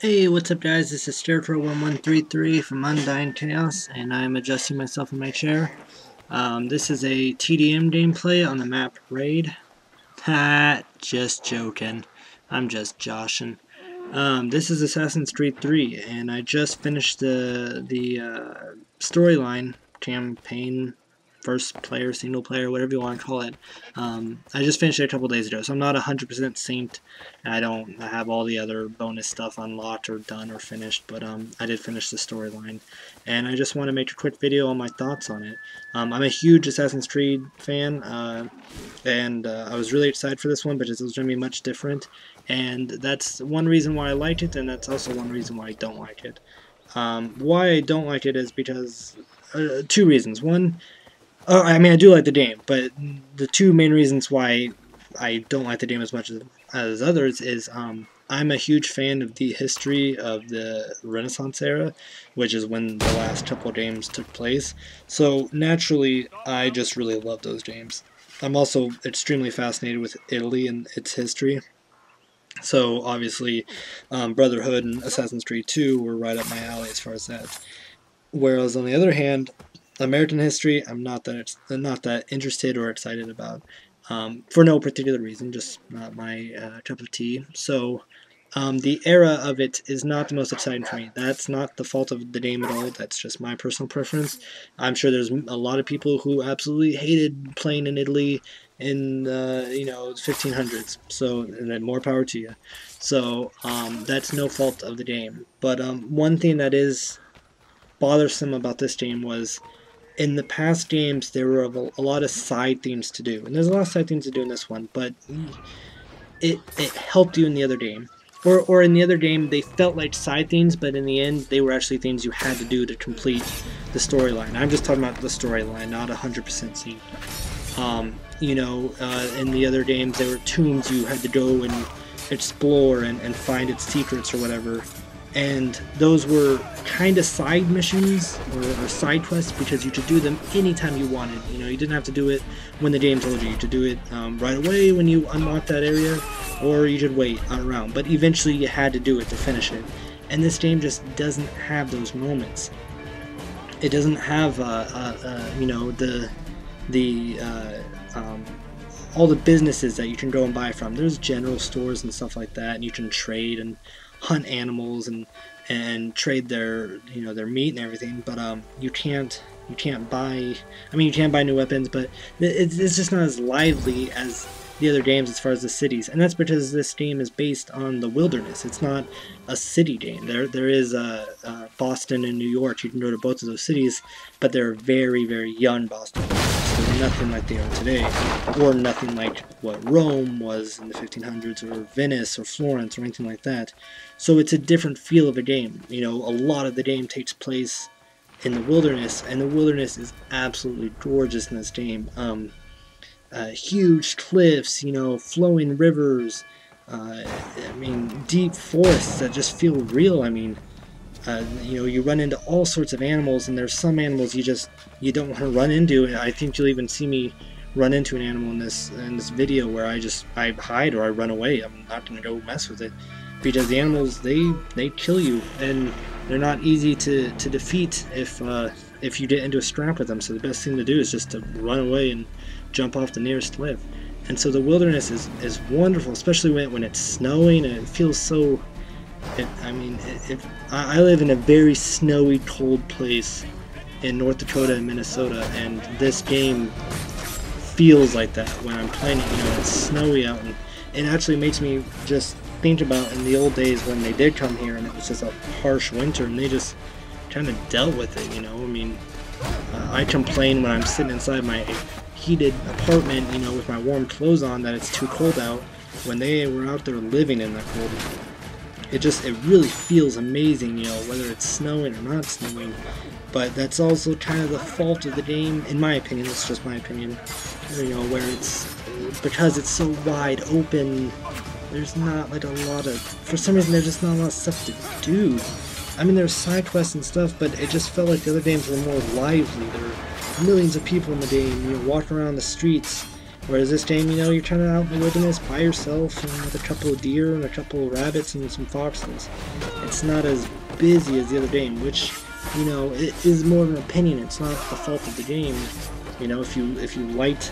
Hey, what's up guys? This is Scarecrow1133 from Undying Chaos, and I'm adjusting myself in my chair. This is a TDM gameplay on the map Raid. Ha, just joking. I'm just joshing. This is Assassin's Creed 3, and I just finished the storyline campaign, first player, single player, whatever you want to call it. I just finished it a couple days ago, so I'm not 100% synced. I don't have all the other bonus stuff unlocked or done or finished, but I did finish the storyline, and I just want to make a quick video on my thoughts on it. I'm a huge Assassin's Creed fan, and I was really excited for this one because it was going to be much different, and that's one reason why I liked it, and that's also one reason why I don't like it. Why I don't like it is because two reasons. One, I mean, I do like the game, but the two main reasons why I don't like the game as much as others is I'm a huge fan of the history of the Renaissance era, which is when the last couple games took place. So naturally, I just really love those games. I'm also extremely fascinated with Italy and its history. So obviously, Brotherhood and Assassin's Creed 2 were right up my alley as far as that. Whereas on the other hand, American history, I'm not that interested or excited about, for no particular reason, just not my cup of tea. So the era of it is not the most exciting for me. That's not the fault of the game at all. That's just my personal preference. I'm sure there's a lot of people who absolutely hated playing in Italy in the 1500s. So and then more power to you. So that's no fault of the game. But one thing that is bothersome about this game was in the past games there were a lot of side things to do, and there's a lot of side things to do in this one, but it helped you in the other game. Or in the other game, they felt like side things, but in the end, they were actually things you had to do to complete the storyline. I'm just talking about the storyline, not 100% scene. In the other games, there were tombs you had to go and explore and find its secrets or whatever. And those were kind of side missions or side quests because you could do them anytime you wanted. You didn't have to do it when the game told you. You could do it right away when you unlocked that area, or you could wait around. But eventually you had to do it to finish it. And this game just doesn't have those moments. It doesn't have all the businesses that you can go and buy from. There's general stores and stuff like that, and you can trade and hunt animals and trade their their meat and everything, but you can't buy. I mean, you can buy new weapons, but it's just not as lively as the other games as far as the cities, and that's because this game is based on the wilderness. It's not a city game. There is Boston and New York. You can go to both of those cities, but they're very, very young Boston. So they're nothing like they are today, or nothing like what Rome was in the 1500s, or Venice, or Florence, or anything like that. So it's a different feel of a game. A lot of the game takes place in the wilderness, and the wilderness is absolutely gorgeous in this game. Huge cliffs, flowing rivers, deep forests that just feel real. You run into all sorts of animals, and there's some animals you don't want to run into. I think you'll even see me run into an animal in this video where I hide or I run away. I'm not going to go mess with it because the animals they kill you, and they're not easy to defeat if you get into a scrap with them. So the best thing to do is just to run away and jump off the nearest cliff. And so the wilderness is wonderful, especially when it's snowing, and it feels so. I live in a very snowy, cold place in North Dakota and Minnesota, and this game feels like that when I'm playing it. It's snowy out, and it actually makes me just think about in the old days when they did come here and it was just a harsh winter, and they just kind of dealt with it. I complain when I'm sitting inside my heated apartment, with my warm clothes on, that it's too cold out, when they were out there living in that cold. It really feels amazing, whether it's snowing or not snowing. But that's also kind of the fault of the game, in my opinion. It's just my opinion. Where it's because it's so wide open, there's not like a lot of, for some reason there's just not a lot of stuff to do. There's side quests and stuff, but it just felt like the other games were more lively. There were millions of people in the game, walking around the streets, Whereas this game, you know, you're trying to out in the wilderness by yourself and with a couple of deer and a couple of rabbits and some foxes. It's not as busy as the other game, which, you know, it is more of an opinion. It's not the fault of the game. You know, if you liked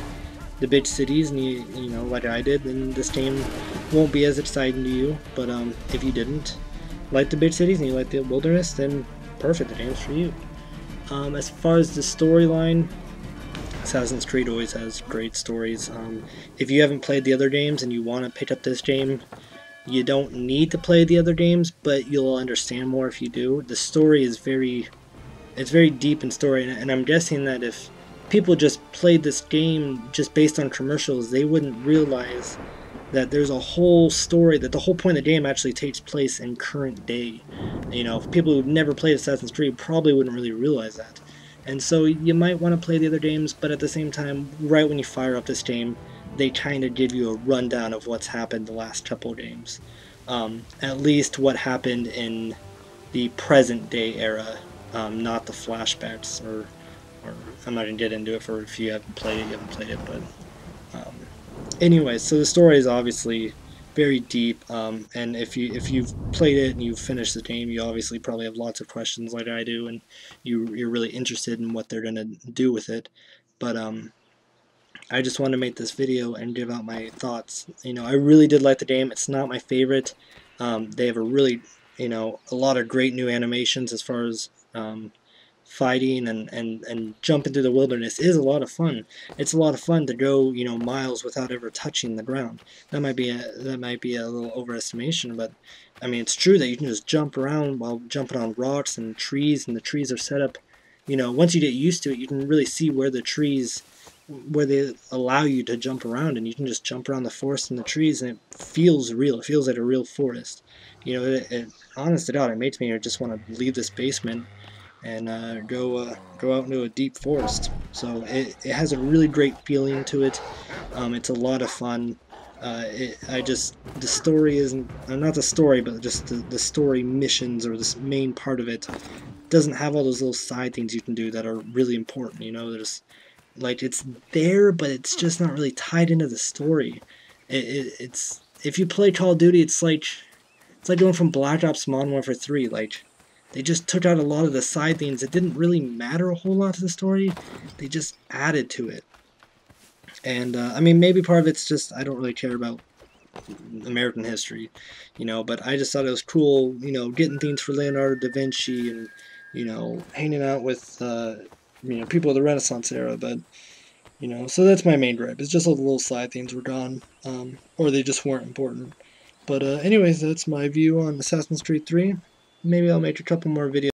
the big cities and you know, like I did, then this game won't be as exciting to you. But if you didn't like the big cities and you like the wilderness, then perfect, the game's for you. As far as the storyline, Assassin's Creed always has great stories. If you haven't played the other games and you want to pick up this game, you don't need to play the other games, but you'll understand more if you do. The story is very deep in story, and I'm guessing that if people just played this game just based on commercials, they wouldn't realize that there's a whole story, that the whole point of the game actually takes place in current day. You know, people who've never played Assassin's Creed probably wouldn't really realize that. And so you might want to play the other games, but at the same time, right when you fire up this game, they kind of give you a rundown of what's happened the last couple of games. At least what happened in the present day era, not the flashbacks, or I'm not going to get into it for if you haven't played it, you haven't played it, but anyway, so the story is obviously very deep, and if you've played it and you've finished the game, you obviously probably have lots of questions like I do, and you're really interested in what they're going to do with it. But I just want to make this video and give out my thoughts. You know, I really did like the game. It's not my favorite. They have a really, you know, a lot of great new animations as far as fighting and jumping through the wilderness is a lot of fun. It's a lot of fun to go, you know, miles without ever touching the ground. That might be a little overestimation, but I mean, it's true that you can just jump around while jumping on rocks and trees, and the trees are set up. You know, once you get used to it, you can really see where the trees, where they allow you to jump around, and you can just jump around the forest and the trees, and it feels real. It feels like a real forest. You know, honest to God, it makes me just want to leave this basement and go out into a deep forest. So it has a really great feeling to it. It's a lot of fun. The story isn't, not the story, but just the story missions, or this main part of it, doesn't have all those little side things you can do that are really important. You know, there's like, it's there, but it's just not really tied into the story. It's if you play Call of Duty, it's like going from Black Ops to Modern Warfare 3. Like, they just took out a lot of the side things that didn't really matter a whole lot to the story. They just added to it. And, I mean, maybe part of it's just I don't really care about American history, you know, but I just thought it was cool, you know, getting things for Leonardo da Vinci and, you know, hanging out with, you know, people of the Renaissance era, but, you know, so that's my main gripe. It's just all the little side things were gone, or they just weren't important. But, anyways, that's my view on Assassin's Creed 3. Maybe I'll make a couple more videos.